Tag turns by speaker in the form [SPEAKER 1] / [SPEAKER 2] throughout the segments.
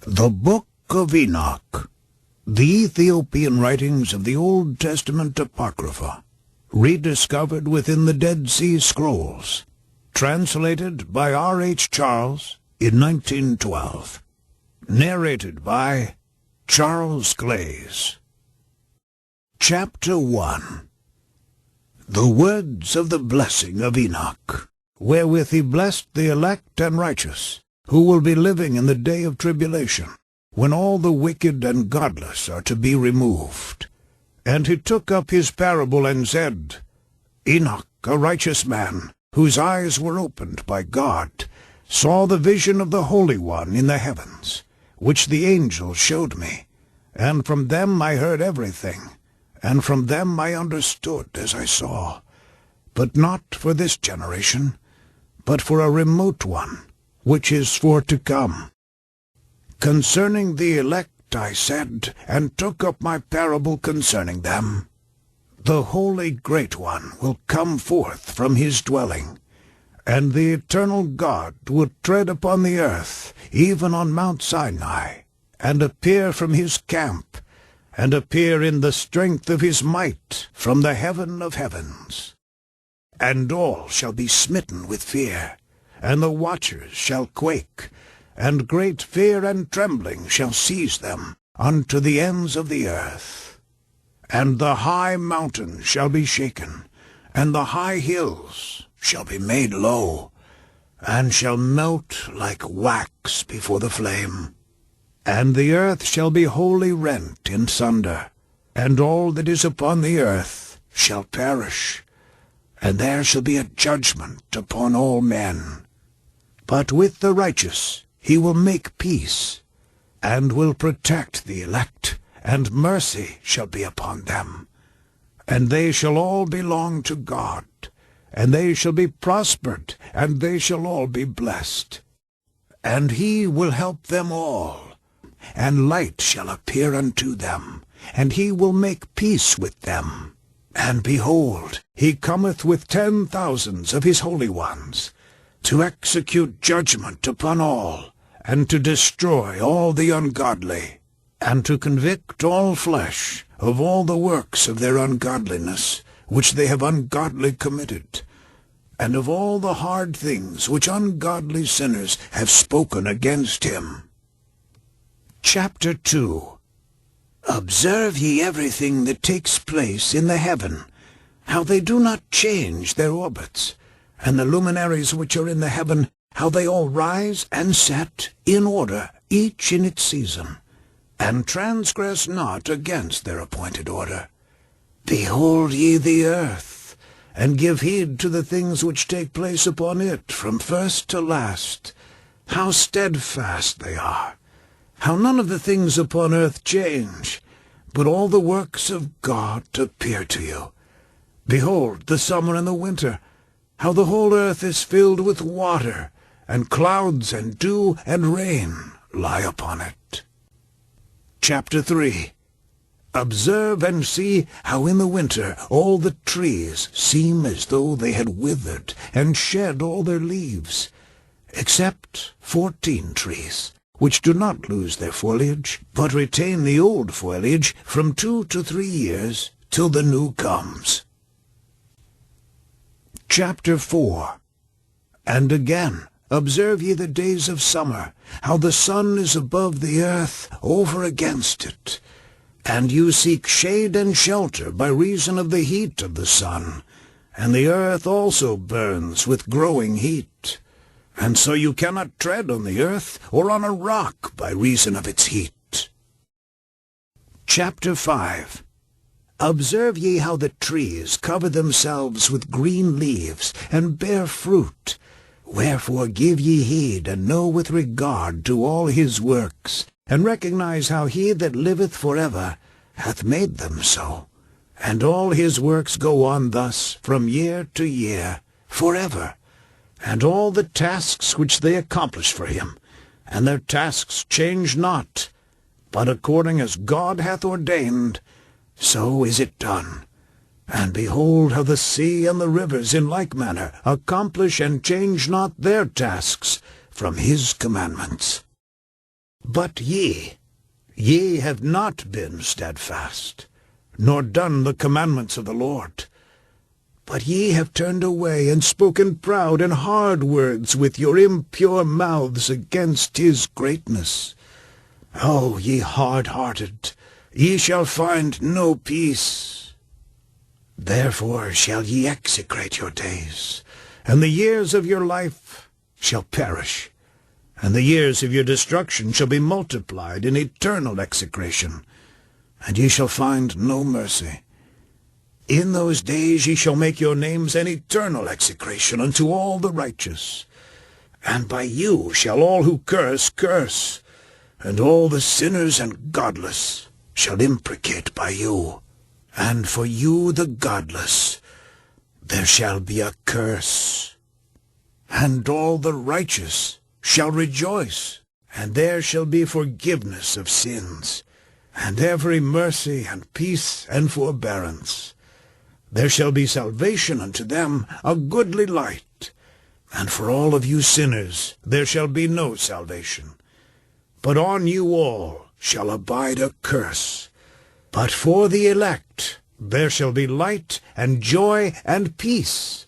[SPEAKER 1] The Book of Enoch, the Ethiopian writings of the Old Testament Apocrypha, rediscovered within the Dead Sea Scrolls, translated by R.H. Charles in 1912, narrated by Charles Glaze. Chapter 1. The words of the blessing of Enoch, wherewith he blessed the elect and righteous, who will be living in the day of tribulation, when all the wicked and godless are to be removed. And he took up his parable and said, Enoch, a righteous man, whose eyes were opened by God, saw the vision of the Holy One in the heavens, which the angel showed me. And from them I heard everything, and from them I understood as I saw. But not for this generation, but for a remote one, which is for to come. Concerning the elect I said, and took up my parable concerning them. The Holy Great One will come forth from his dwelling, and the eternal God will tread upon the earth, even on Mount Sinai, and appear from his camp, and appear in the strength of his might from the heaven of heavens. And all shall be smitten with fear, and the watchers shall quake, and great fear and trembling shall seize them unto the ends of the earth. And the high mountains shall be shaken, and the high hills shall be made low, and shall melt like wax before the flame. And the earth shall be wholly rent in sunder, and all that is upon the earth shall perish, and there shall be a judgment upon all men. But with the righteous he will make peace, and will protect the elect, and mercy shall be upon them. And they shall all belong to God, and they shall be prospered, and they shall all be blessed. And he will help them all, and light shall appear unto them, and he will make peace with them. And behold, he cometh with 10,000s of his holy ones, to execute judgment upon all, and to destroy all the ungodly, and to convict all flesh of all the works of their ungodliness, which they have ungodly committed, and of all the hard things which ungodly sinners have spoken against him. Chapter 2. Observe ye everything that takes place in the heaven, how they do not change their orbits, and the luminaries which are in the heaven, how they all rise and set in order, each in its season, and transgress not against their appointed order. Behold ye the earth, and give heed to the things which take place upon it from first to last, how steadfast they are, how none of the things upon earth change, but all the works of God appear to you. Behold the summer and the winter, how the whole earth is filled with water, and clouds and dew and rain lie upon it. Chapter 3. Observe and see how in the winter all the trees seem as though they had withered and shed all their leaves, except 14 trees, which do not lose their foliage, but retain the old foliage from 2 to 3 years, till the new comes. Chapter 4. And again, observe ye the days of summer, how the sun is above the earth, over against it. And you seek shade and shelter by reason of the heat of the sun, and the earth also burns with growing heat. And so you cannot tread on the earth or on a rock by reason of its heat. Chapter 5. Observe ye how the trees cover themselves with green leaves, and bear fruit. Wherefore give ye heed, and know with regard to all his works, and recognize how he that liveth forever hath made them so. And all his works go on thus from year to year, forever. And all the tasks which they accomplish for him, and their tasks change not, but according as God hath ordained, so is it done. And behold how the sea and the rivers in like manner accomplish and change not their tasks from his commandments. But ye have not been steadfast, nor done the commandments of the Lord. But ye have turned away, and spoken proud and hard words with your impure mouths against his greatness. O ye hard-hearted, ye shall find no peace. Therefore shall ye execrate your days, and the years of your life shall perish, and the years of your destruction shall be multiplied in eternal execration, and ye shall find no mercy. In those days ye shall make your names an eternal execration unto all the righteous. And by you shall all who curse, and all the sinners and godless shall imprecate by you. And for you the godless there shall be a curse. And all the righteous shall rejoice, and there shall be forgiveness of sins, and every mercy and peace and forbearance. There shall be salvation unto them, a goodly light. And for all of you sinners there shall be no salvation. But on you all shall abide a curse. But for the elect there shall be light and joy and peace,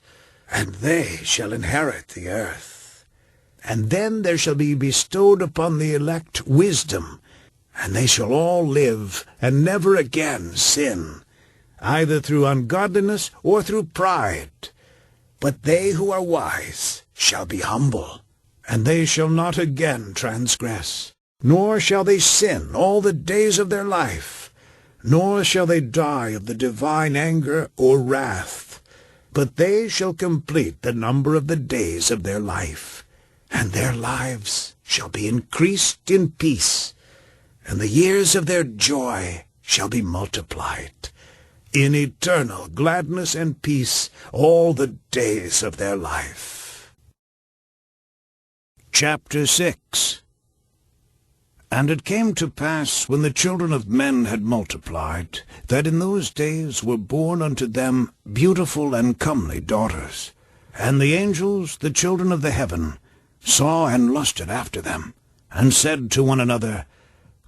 [SPEAKER 1] and they shall inherit the earth. And then there shall be bestowed upon the elect wisdom, and they shall all live, and never again sin, either through ungodliness or through pride. But they who are wise shall be humble, and they shall not again transgress, nor shall they sin all the days of their life, nor shall they die of the divine anger or wrath, but they shall complete the number of the days of their life, and their lives shall be increased in peace, and the years of their joy shall be multiplied, in eternal gladness and peace all the days of their life. Chapter 6. And it came to pass, when the children of men had multiplied, that in those days were born unto them beautiful and comely daughters. And the angels, the children of the heaven, saw and lusted after them, and said to one another,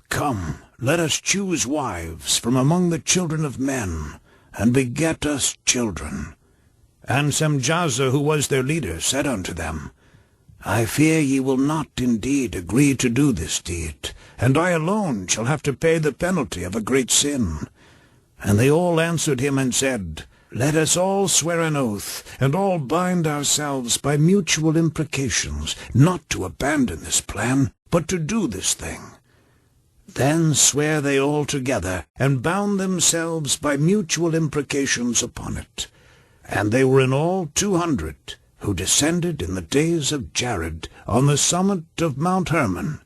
[SPEAKER 1] Come, let us choose wives from among the children of men, and beget us children. And Semjaza, who was their leader, said unto them, I fear ye will not indeed agree to do this deed, and I alone shall have to pay the penalty of a great sin. And they all answered him and said, Let us all swear an oath, and all bind ourselves by mutual imprecations, not to abandon this plan, but to do this thing. Then sware they all together, and bound themselves by mutual imprecations upon it. And they were in all 200, who descended in the days of Jared on the summit of Mount Hermon.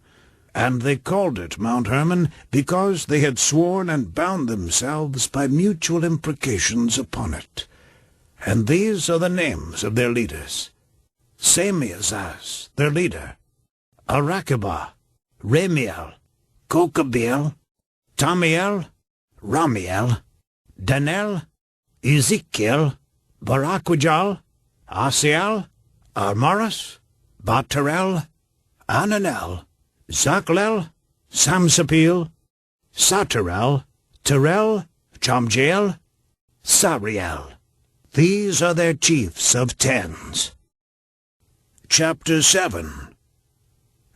[SPEAKER 1] And they called it Mount Hermon, because they had sworn and bound themselves by mutual imprecations upon it. And these are the names of their leaders: Samiazaz, their leader, Arakabah, Ramiel, Kokabeel, Tamiel, Ramiel, Danel, Ezekiel, Barakwijal, Asiel, Almaras, Batarel, Ananel, Zaklel, Samsapil, Satarel, Terel, Jamjael, Sariel. These are their chiefs of tens. Chapter 7.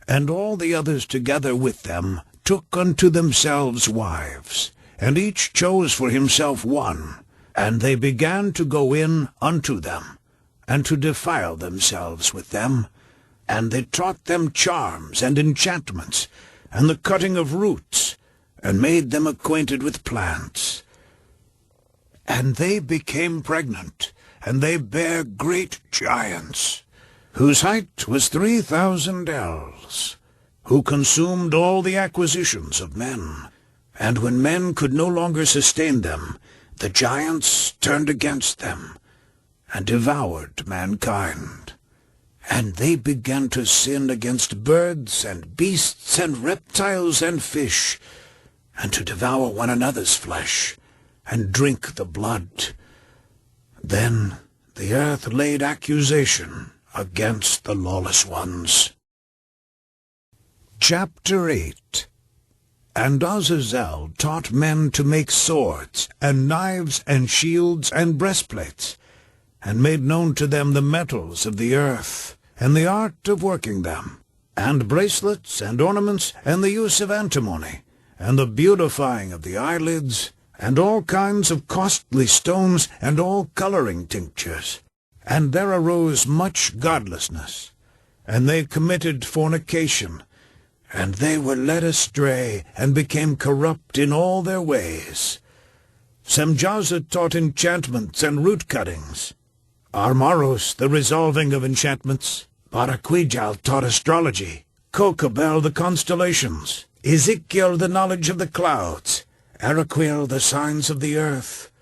[SPEAKER 1] And all the others together with them took unto themselves wives, and each chose for himself one, and they began to go in unto them, and to defile themselves with them, and they taught them charms and enchantments, and the cutting of roots, and made them acquainted with plants. And they became pregnant, and they bare great giants, whose height was 3,000 ells, who consumed all the acquisitions of men. And when men could no longer sustain them, the giants turned against them, and devoured mankind. And they began to sin against birds and beasts and reptiles and fish, and to devour one another's flesh, and drink the blood. Then the earth laid accusation against the lawless ones. Chapter 8. And Azazel taught men to make swords, and knives, and shields, and breastplates, and made known to them the metals of the earth, and the art of working them, and bracelets, and ornaments, and the use of antimony, and the beautifying of the eyelids, and all kinds of costly stones, and all coloring tinctures. And there arose much godlessness, and they committed fornication, and they were led astray, and became corrupt in all their ways. Semjaza taught enchantments and root-cuttings. Armaros the resolving of enchantments. Baraquijal taught astrology. Kokabel the constellations. Ezekiel the knowledge of the clouds. Araquil the signs of the earth.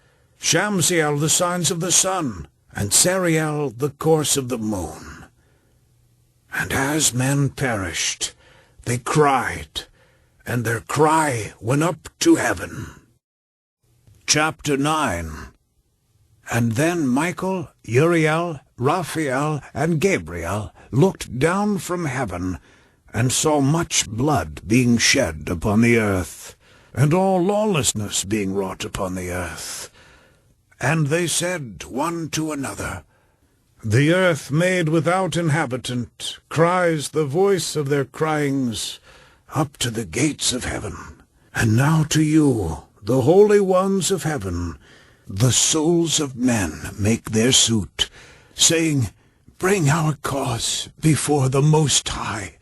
[SPEAKER 1] Shamsiel the signs of the sun. And Sariel the course of the moon. And as men perished, they cried, and their cry went up to heaven. Chapter 9. And then Michael, Uriel, Raphael, and Gabriel looked down from heaven, and saw much blood being shed upon the earth, and all lawlessness being wrought upon the earth. And they said one to another, The earth made without inhabitant cries the voice of their cryings up to the gates of heaven. And now to you, the holy ones of heaven, the souls of men make their suit, saying, Bring our cause before the Most High.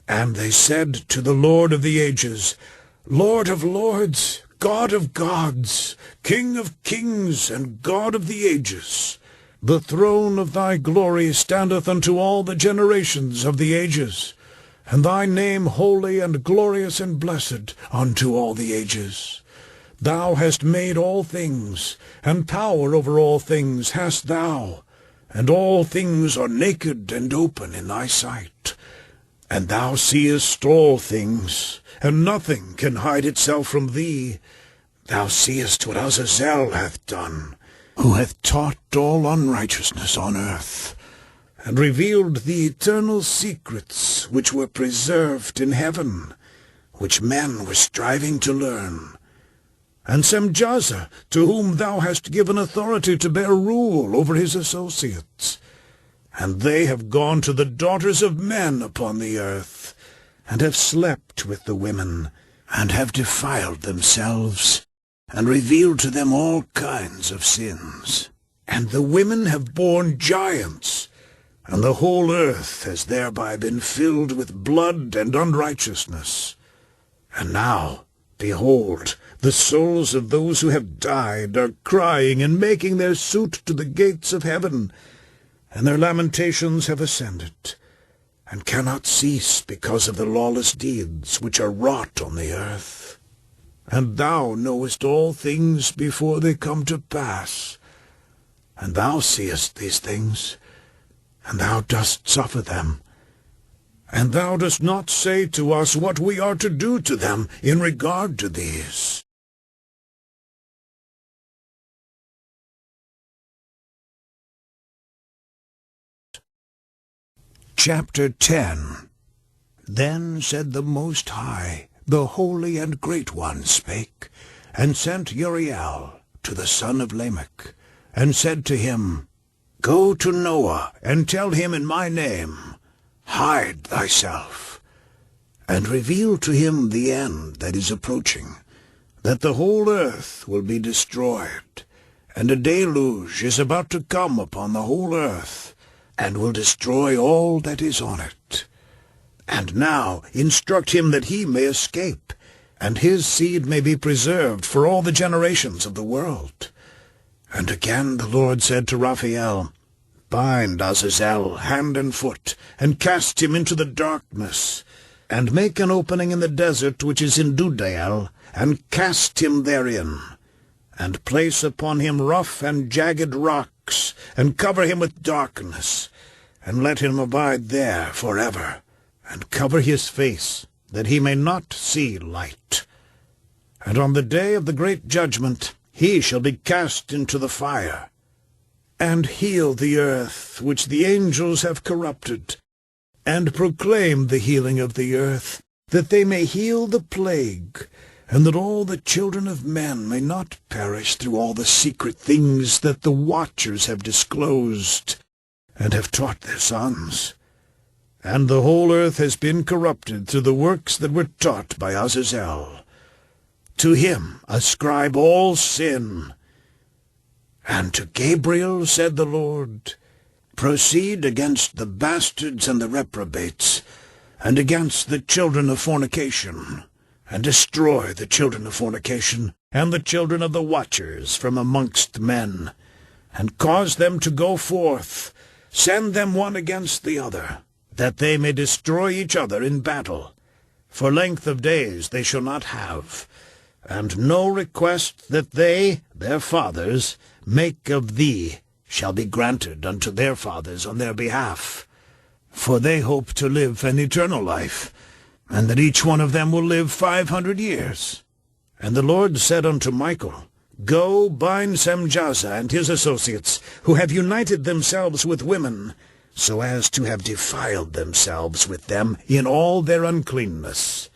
[SPEAKER 1] And they said to the Lord of the ages, Lord of lords, God of gods, King of kings, and God of the ages, the throne of thy glory standeth unto all the generations of the ages, and thy name holy and glorious and blessed unto all the ages. Thou hast made all things, and power over all things hast thou, and all things are naked and open in thy sight. And thou seest all things, and nothing can hide itself from thee. Thou seest what Azazel hath done, who hath taught all unrighteousness on earth, and revealed the eternal secrets which were preserved in heaven, which men were striving to learn. And Semjaza, to whom thou hast given authority to bear rule over his associates. And they have gone to the daughters of men upon the earth, and have slept with the women, and have defiled themselves, and revealed to them all kinds of sins. And the women have borne giants, and the whole earth has thereby been filled with blood and unrighteousness. And now, behold, the souls of those who have died are crying and making their suit to the gates of heaven, and their lamentations have ascended, and cannot cease because of the lawless deeds which are wrought on the earth. And thou knowest all things before they come to pass, and thou seest these things, and thou dost suffer them. And thou dost not say to us what we are to do to them in regard to these. Chapter 10. Then said the Most High, the Holy and Great One spake, and sent Uriel to the son of Lamech, and said to him, Go to Noah, and tell him in my name, Hide thyself, and reveal to him the end that is approaching, that the whole earth will be destroyed, and a deluge is about to come upon the whole earth, and will destroy all that is on it. And now instruct him that he may escape, and his seed may be preserved for all the generations of the world. And again the Lord said to Raphael, Bind Azazel hand and foot, and cast him into the darkness, and make an opening in the desert which is in Dudael, and cast him therein, and place upon him rough and jagged rocks, and cover him with darkness, and let him abide there forever, and cover his face, that he may not see light. And on the day of the great judgment he shall be cast into the fire. And heal the earth which the angels have corrupted, and proclaim the healing of the earth, that they may heal the plague, and that all the children of men may not perish through all the secret things that the watchers have disclosed, and have taught their sons. And the whole earth has been corrupted through the works that were taught by Azazel. To him ascribe all sin. And to Gabriel said the Lord, Proceed against the bastards and the reprobates, and against the children of fornication, and destroy the children of fornication, and the children of the watchers from amongst men, and cause them to go forth, send them one against the other, that they may destroy each other in battle. For length of days they shall not have, and no request that they, their fathers, make of thee shall be granted unto their fathers on their behalf. For they hope to live an eternal life, and that each one of them will live 500 years. And the Lord said unto Michael, Go, bind Semjaza and his associates, who have united themselves with women, so as to have defiled themselves with them in all their uncleanness.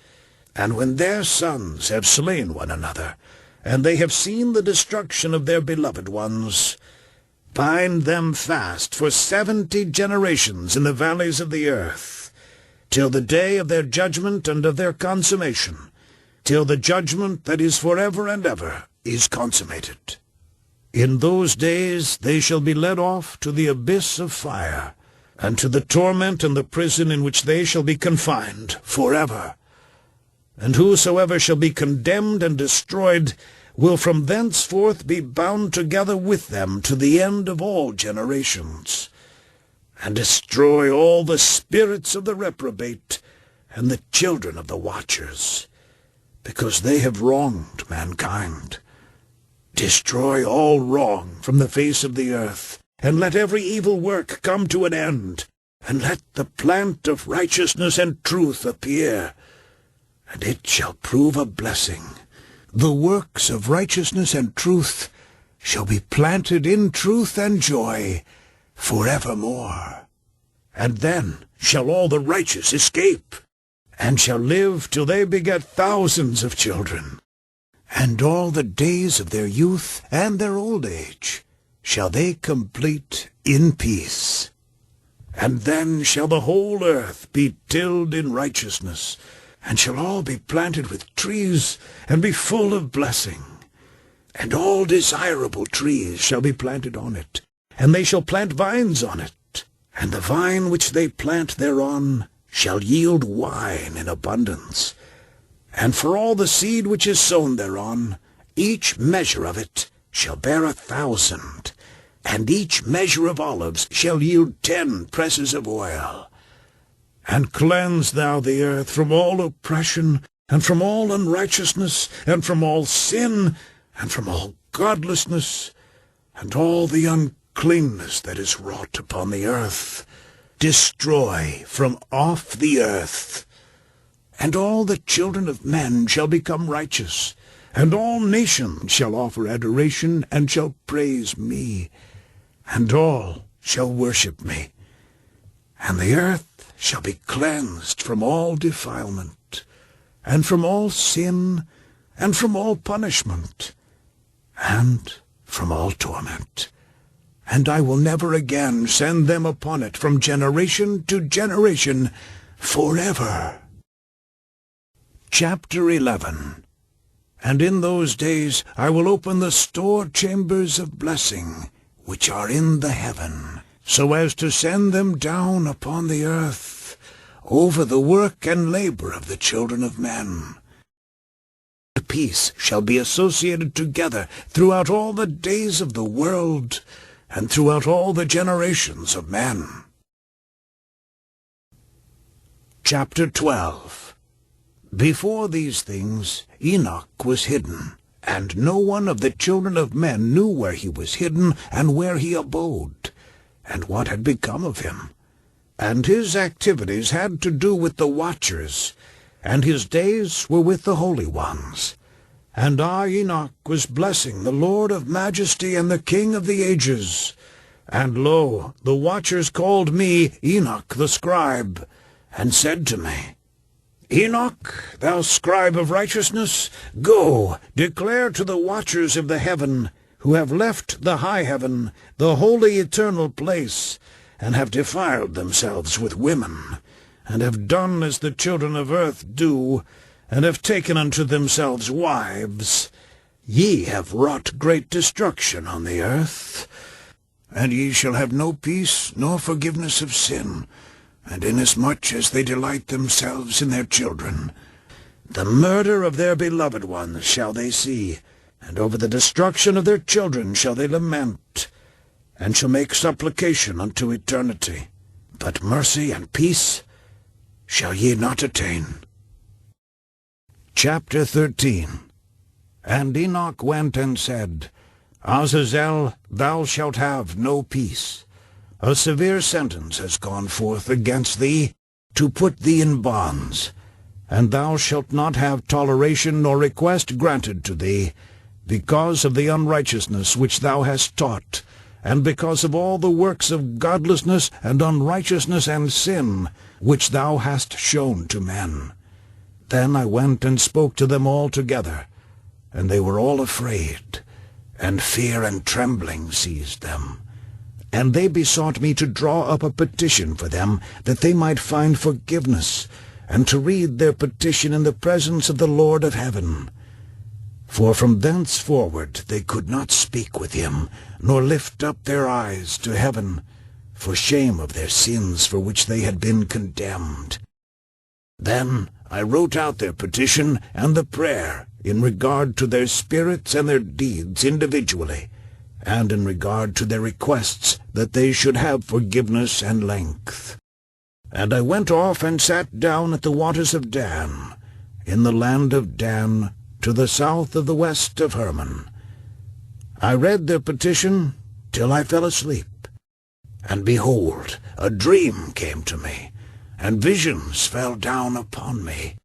[SPEAKER 1] And when their sons have slain one another, and they have seen the destruction of their beloved ones, bind them fast for 70 generations in the valleys of the earth, till the day of their judgment and of their consummation, till the judgment that is forever and ever is consummated. In those days they shall be led off to the abyss of fire, and to the torment and the prison in which they shall be confined forever. And whosoever shall be condemned and destroyed will from thenceforth be bound together with them to the end of all generations, and destroy all the spirits of the reprobate and the children of the watchers, because they have wronged mankind. Destroy all wrong from the face of the earth, and let every evil work come to an end, and let the plant of righteousness and truth appear, and it shall prove a blessing. The works of righteousness and truth shall be planted in truth and joy forevermore. And then shall all the righteous escape, and shall live till they beget thousands of children. And all the days of their youth and their old age shall they complete in peace. And then shall the whole earth be tilled in righteousness, and shall all be planted with trees, and be full of blessing. And all desirable trees shall be planted on it, and they shall plant vines on it. And the vine which they plant thereon shall yield wine in abundance. And for all the seed which is sown thereon, each measure of it shall bear 1,000, and each measure of olives shall yield 10 presses of oil. And cleanse thou the earth from all oppression, and from all unrighteousness, and from all sin, and from all godlessness, and all the uncleanness that is wrought upon the earth. Destroy from off the earth. And all the children of men shall become righteous, and all nations shall offer adoration, and shall praise me, and all shall worship me. And the earth shall be cleansed from all defilement, and from all sin, and from all punishment, and from all torment. And I will never again send them upon it from generation to generation forever. Chapter 11. And in those days I will open the store chambers of blessing, which are in the heaven, so as to send them down upon the earth, over the work and labor of the children of men. Peace shall be associated together throughout all the days of the world, and throughout all the generations of men. Chapter 12. Before these things Enoch was hidden, and no one of the children of men knew where he was hidden, and where he abode, and what had become of him. And his activities had to do with the watchers, and his days were with the holy ones. And I, Enoch, was blessing the Lord of majesty and the King of the ages. And lo, the watchers called me Enoch the scribe, and said to me, Enoch, thou scribe of righteousness, go, declare to the watchers of the heaven, who have left the high heaven, the holy eternal place, and have defiled themselves with women, and have done as the children of earth do, and have taken unto themselves wives. Ye have wrought great destruction on the earth, and ye shall have no peace nor forgiveness of sin, and inasmuch as they delight themselves in their children, the murder of their beloved ones shall they see, and over the destruction of their children shall they lament, and shall make supplication unto eternity. But mercy and peace shall ye not attain. Chapter 13. And Enoch went and said, Azazel, thou shalt have no peace. A severe sentence has gone forth against thee, to put thee in bonds, and thou shalt not have toleration nor request granted to thee, because of the unrighteousness which thou hast taught, and because of all the works of godlessness and unrighteousness and sin, which thou hast shown to men. Then I went and spoke to them all together, and they were all afraid, and fear and trembling seized them. And they besought me to draw up a petition for them, that they might find forgiveness, and to read their petition in the presence of the Lord of heaven. For from thenceforward they could not speak with him, nor lift up their eyes to heaven, for shame of their sins for which they had been condemned. Then I wrote out their petition and the prayer, in regard to their spirits and their deeds individually, and in regard to their requests that they should have forgiveness and length. And I went off and sat down at the waters of Dan, in the land of Dan, to the south of the west of Hermon. I read their petition till I fell asleep. And behold, a dream came to me, and visions fell down upon me.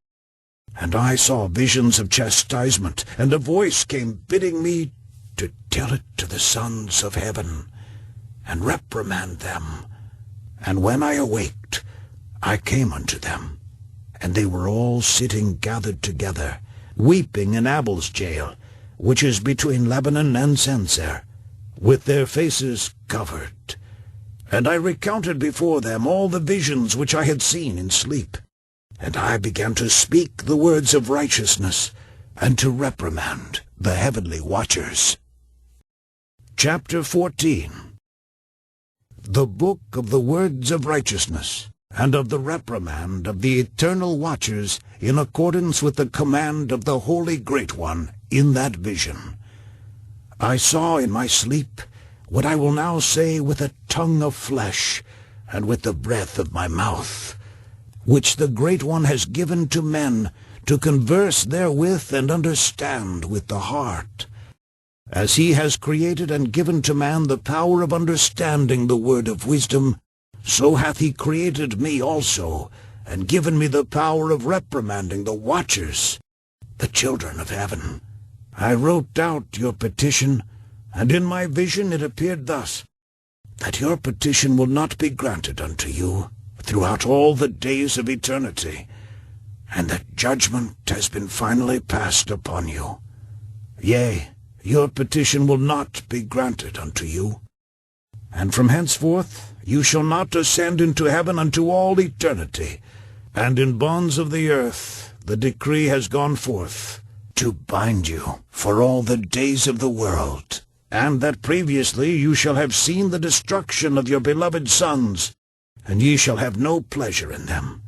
[SPEAKER 1] And I saw visions of chastisement, and a voice came bidding me to tell it to the sons of heaven, and reprimand them. And when I awaked, I came unto them, and they were all sitting gathered together, weeping in Abel's jail, which is between Lebanon and Censer, with their faces covered. And I recounted before them all the visions which I had seen in sleep. And I began to speak the words of righteousness, and to reprimand the heavenly watchers. Chapter 14. The book of the words of righteousness, and of the reprimand of the eternal watchers, in accordance with the command of the Holy Great One in that vision. I saw in my sleep what I will now say with a tongue of flesh, and with the breath of my mouth, which the Great One has given to men, to converse therewith and understand with the heart. As he has created and given to man the power of understanding the word of wisdom, so hath he created me also, and given me the power of reprimanding the watchers, the children of heaven. I wrote out your petition, and in my vision it appeared thus, that your petition will not be granted unto you throughout all the days of eternity, and that judgment has been finally passed upon you. Yea, your petition will not be granted unto you. And from henceforth you shall not ascend into heaven unto all eternity, and in bonds of the earth the decree has gone forth, to bind you for all the days of the world, and that previously you shall have seen the destruction of your beloved sons, and ye shall have no pleasure in them,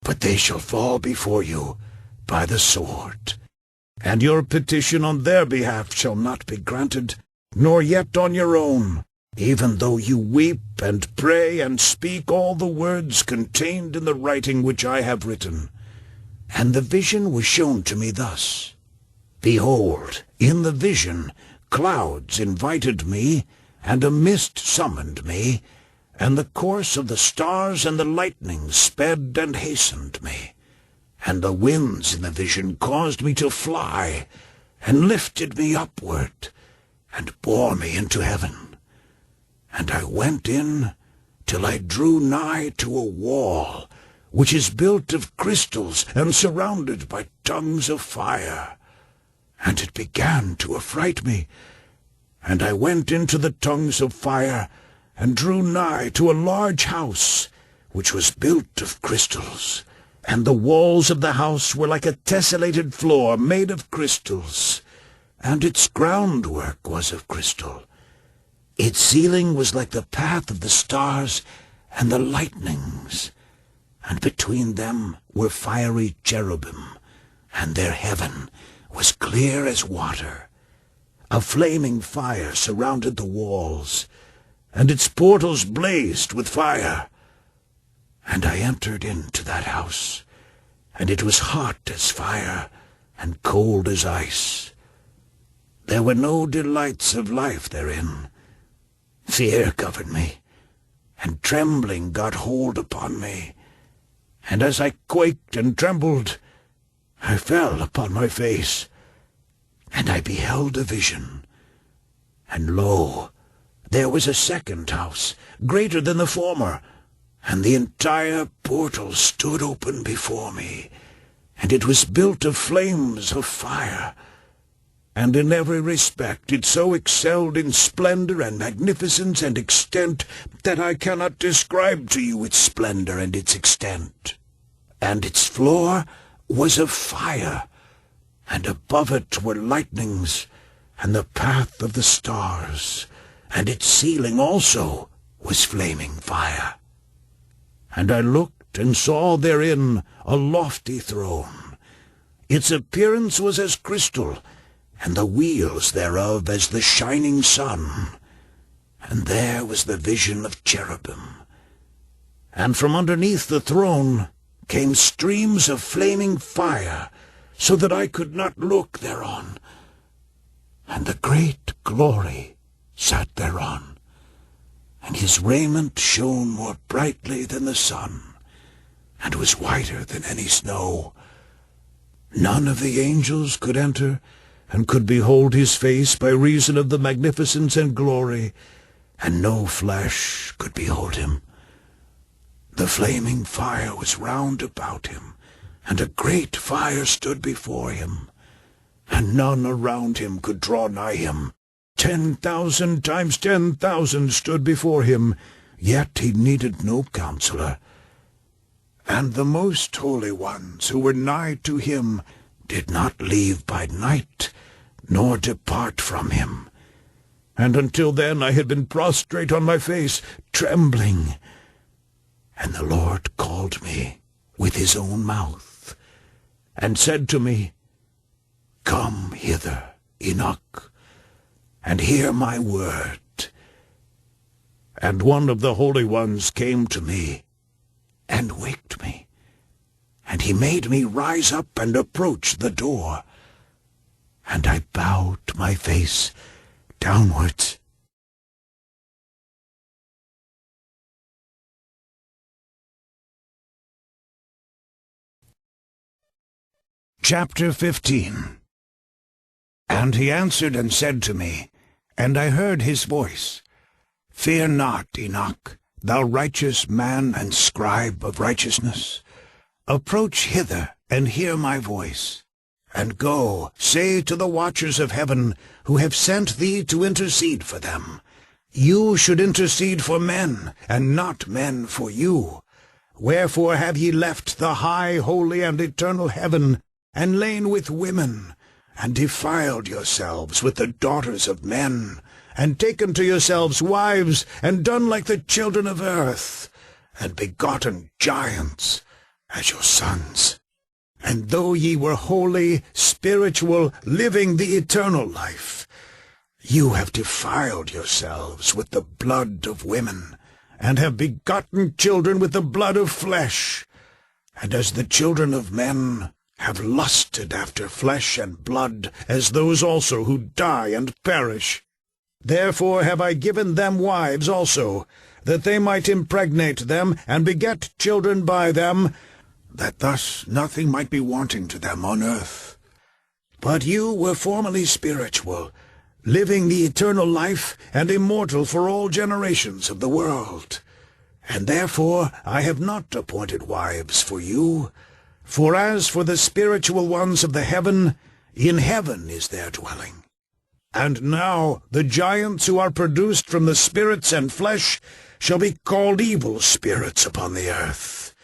[SPEAKER 1] but they shall fall before you by the sword. And your petition on their behalf shall not be granted, nor yet on your own, even though you weep and pray and speak all the words contained in the writing which I have written. And the vision was shown to me thus. Behold, in the vision clouds invited me, and a mist summoned me, and the course of the stars and the lightnings sped and hastened me. And the winds in the vision caused me to fly, and lifted me upward, and bore me into heaven. And I went in till I drew nigh to a wall, which is built of crystals and surrounded by tongues of fire. And it began to affright me. And I went into the tongues of fire, and drew nigh to a large house, which was built of crystals. And the walls of the house were like a tessellated floor made of crystals, and its groundwork was of crystal. Its ceiling was like the path of the stars and the lightnings, and between them were fiery cherubim, and their heaven was clear as water. A flaming fire surrounded the walls, and its portals blazed with fire. And I entered into that house, and it was hot as fire and cold as ice. There were no delights of life therein. Fear covered me, and trembling got hold upon me. And as I quaked and trembled, I fell upon my face, and I beheld a vision. And lo, there was a second house, greater than the former, and the entire portal stood open before me, and it was built of flames of fire. And in every respect it so excelled in splendor and magnificence and extent that I cannot describe to you its splendor and its extent. And its floor was of fire, and above it were lightnings, and the path of the stars, and its ceiling also was flaming fire. And I looked and saw therein a lofty throne. Its appearance was as crystal, and the wheels thereof as the shining sun. And there was the vision of cherubim. And from underneath the throne came streams of flaming fire, so that I could not look thereon. And the great glory sat thereon, and his raiment shone more brightly than the sun, and was whiter than any snow. None of the angels could enter, and could behold his face by reason of the magnificence and glory, and no flesh could behold him. The flaming fire was round about him, and a great fire stood before him, and none around him could draw nigh him. 10,000 times 10,000 stood before him, yet he needed no counselor. And the most holy ones who were nigh to him did not leave by night, nor depart from him. And until then I had been prostrate on my face, trembling. And the Lord called me with his own mouth, and said to me, Come hither, Enoch, and hear my word. And one of the holy ones came to me, and waked me, and he made me rise up and approach the door. And I bowed my face downwards. Chapter 15. And he answered and said to me, and I heard his voice, Fear not, Enoch, thou righteous man and scribe of righteousness. Approach hither, and hear my voice. And go, say to the watchers of heaven, who have sent thee to intercede for them, You should intercede for men, and not men for you. Wherefore have ye left the high, holy, and eternal heaven, and lain with women, and defiled yourselves with the daughters of men, and taken to yourselves wives, and done like the children of earth, and begotten giants as your sons? And though ye were holy, spiritual, living the eternal life, you have defiled yourselves with the blood of women, and have begotten children with the blood of flesh. And as the children of men have lusted after flesh and blood, as those also who die and perish. Therefore have I given them wives also, that they might impregnate them, and beget children by them, that thus nothing might be wanting to them on earth. But you were formerly spiritual, living the eternal life and immortal for all generations of the world. And therefore I have not appointed wives for you, for as for the spiritual ones of the heaven, in heaven is their dwelling. And now the giants who are produced from the spirits and flesh shall be called evil spirits upon the earth,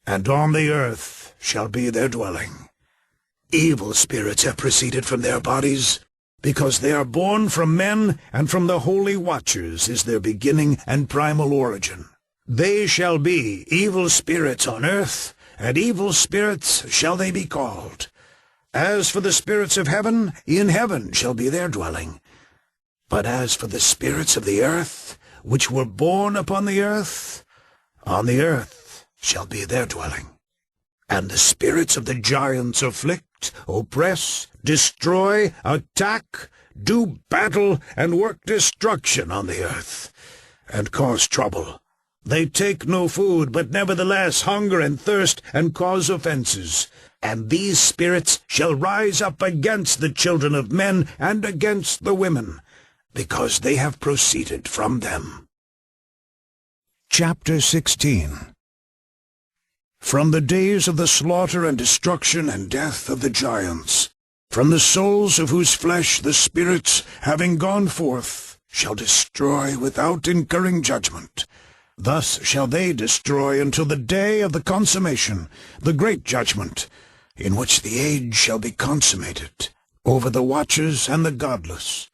[SPEAKER 1] and on the earth shall be their dwelling. Evil spirits have proceeded from their bodies, because they are born from men, and from the holy watchers is their beginning and primal origin. They shall be evil spirits on earth, and evil spirits shall they be called. As for the spirits of heaven, in heaven shall be their dwelling. But as for the spirits of the earth, which were born upon the earth, on the earth shall be their dwelling. And the spirits of the giants afflict, oppress, destroy, attack, do battle, and work destruction on the earth, and cause trouble. They take no food, but nevertheless hunger and thirst, and cause offenses. And these spirits shall rise up against the children of men and against the women, because they have proceeded from them. Chapter 16. From the days of the slaughter and destruction and death of the giants, from the souls of whose flesh the spirits, having gone forth, shall destroy without incurring judgment. Thus shall they destroy until the day of the consummation, the great judgment, in which the age shall be consummated, over the watchers and the godless,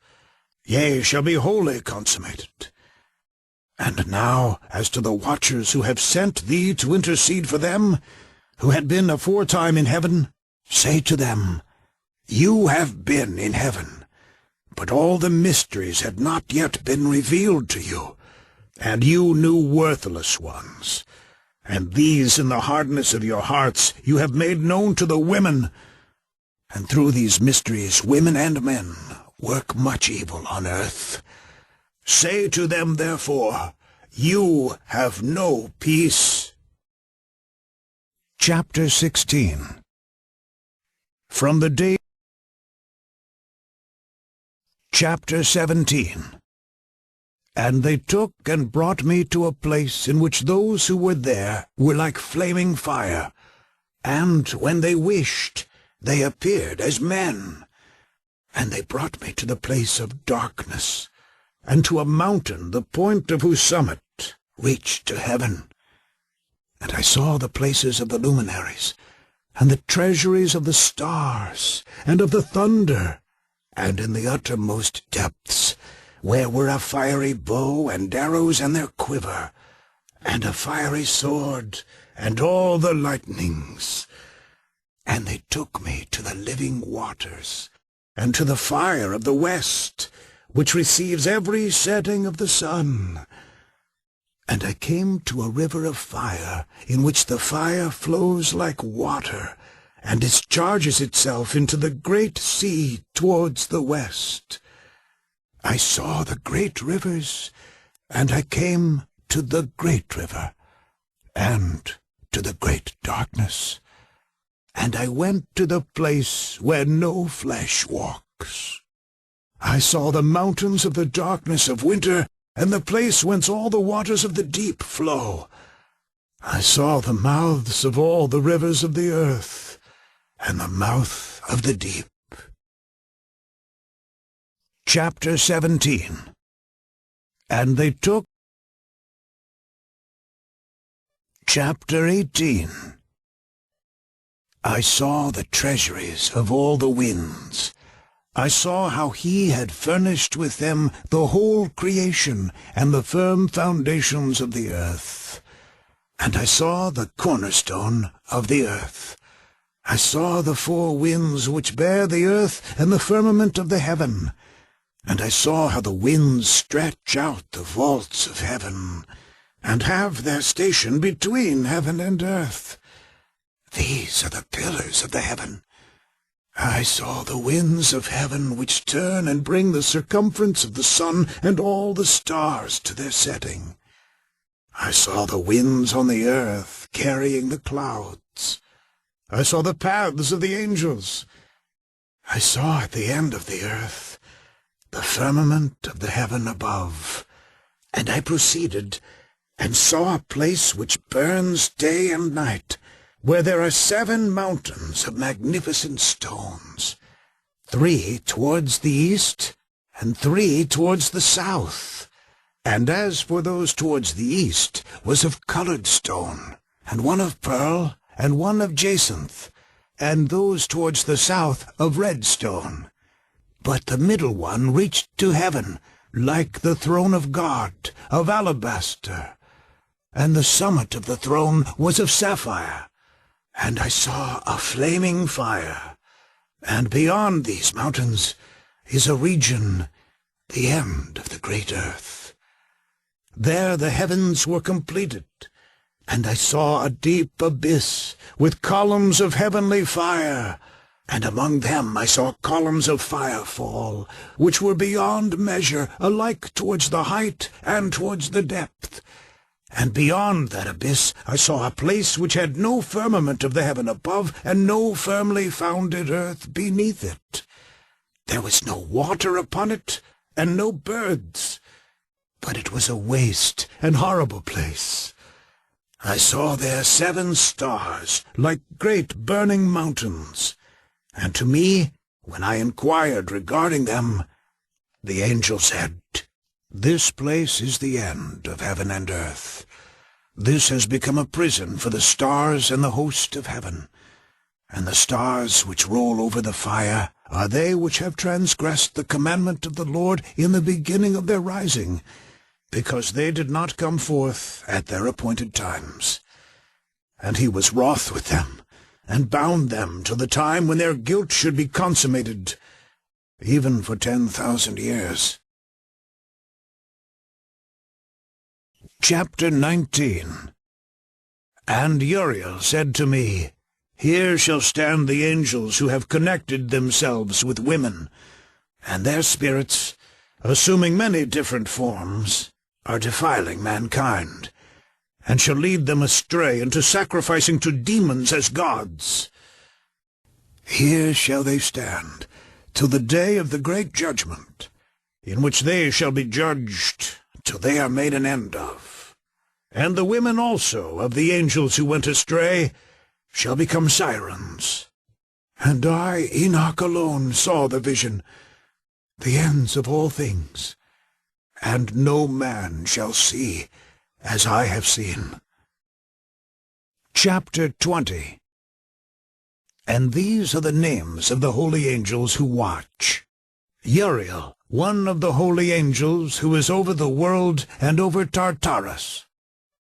[SPEAKER 1] yea, shall be wholly consummated. And now, as to the watchers who have sent thee to intercede for them, who had been aforetime in heaven, say to them, You have been in heaven, but all the mysteries had not yet been revealed to you, and you knew worthless ones. And these in the hardness of your hearts you have made known to the women. And through these mysteries women and men work much evil on earth. Say to them, therefore, You have no peace. Chapter 16. From the day... Chapter 17. And they took and brought me to a place in which those who were there were like flaming fire, and when they wished, they appeared as men. And they brought me to the place of darkness, and to a mountain, the point of whose summit reached to heaven. And I saw the places of the luminaries, and the treasuries of the stars, and of the thunder, and in the uttermost depths, where were a fiery bow and arrows and their quiver, and a fiery sword, and all the lightnings. And they took me to the living waters, and to the fire of the west, which receives every setting of the sun. And I came to a river of fire, in which the fire flows like water, and discharges itself into the great sea towards the west. I saw the great rivers, and I came to the great river, and to the great darkness. And I went to the place where no flesh walks. I saw the mountains of the darkness of winter, and the place whence all the waters of the deep flow. I saw the mouths of all the rivers of the earth, and the mouth of the deep. Chapter 17. And they took... Chapter 18. I saw the treasuries of all the winds. I saw how he had furnished with them the whole creation, and the firm foundations of the earth. And I saw the cornerstone of the earth. I saw the four winds which bear the earth, and the firmament of the heaven. And I saw how the winds stretch out the vaults of heaven, and have their station between heaven and earth. These are the pillars of the heaven. I saw the winds of heaven which turn and bring the circumference of the sun and all the stars to their setting. I saw the winds on the earth carrying the clouds. I saw the paths of the angels. I saw at the end of the earth the firmament of the heaven above. And I proceeded, and saw a place which burns day and night, where there are 7 mountains of magnificent stones, 3 towards the east, and 3 towards the south. And as for those towards the east was of coloured stone, and one of pearl, and one of jacinth, and those towards the south of red stone. But the middle one reached to heaven, like the throne of God, of alabaster. And the summit of the throne was of sapphire. And I saw a flaming fire. And beyond these mountains is a region, the end of the great earth. There the heavens were completed, and I saw a deep abyss, with columns of heavenly fire, and among them I saw columns of fire fall, which were beyond measure, alike towards the height and towards the depth. And beyond that abyss I saw a place which had no firmament of the heaven above, and no firmly founded earth beneath it. There was no water upon it, and no birds, but it was a waste and horrible place. I saw there 7 stars, like great burning mountains, and to me, when I inquired regarding them, the angel said, "This place is the end of heaven and earth. This has become a prison for the stars and the host of heaven. And the stars which roll over the fire are they which have transgressed the commandment of the Lord in the beginning of their rising, because they did not come forth at their appointed times. And he was wroth with them, and bound them till the time when their guilt should be consummated, even for 10,000 years. Chapter 19. And Uriel said to me, Here shall stand the angels who have connected themselves with women, and their spirits, assuming many different forms, are defiling mankind, and shall lead them astray into sacrificing to demons as gods. Here shall they stand till the day of the great judgment, in which they shall be judged till they are made an end of. And the women also of the angels who went astray shall become sirens. And I, Enoch, alone saw the vision, the ends of all things, and no man shall see as I have seen. Chapter 20. And these are the names of the holy angels who watch. Uriel, one of the holy angels who is over the world and over Tartarus.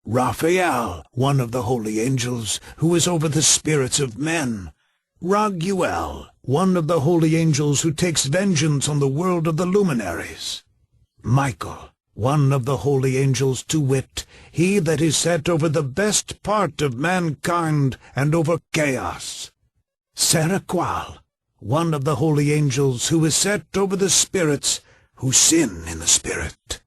[SPEAKER 1] Raphael, one of the holy angels who is over the spirits of men. Raguel, one of the holy angels who takes vengeance on the world of the luminaries. Michael, one of the holy angels, to wit, he that is set over the best part of mankind and over chaos. Seraqual, one of the holy angels who is set over the spirits who sin in the spirit.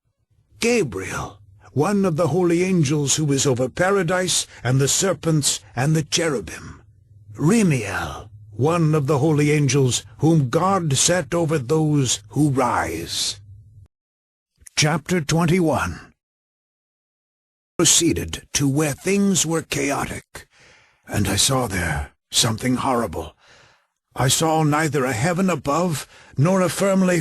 [SPEAKER 1] Gabriel, one of the holy angels who is over paradise and the serpents and the cherubim. Remiel, one of the holy angels whom God set over those who rise. Chapter 21. Proceeded to where things were chaotic, and I saw there something horrible. I saw neither a heaven above, nor a firmly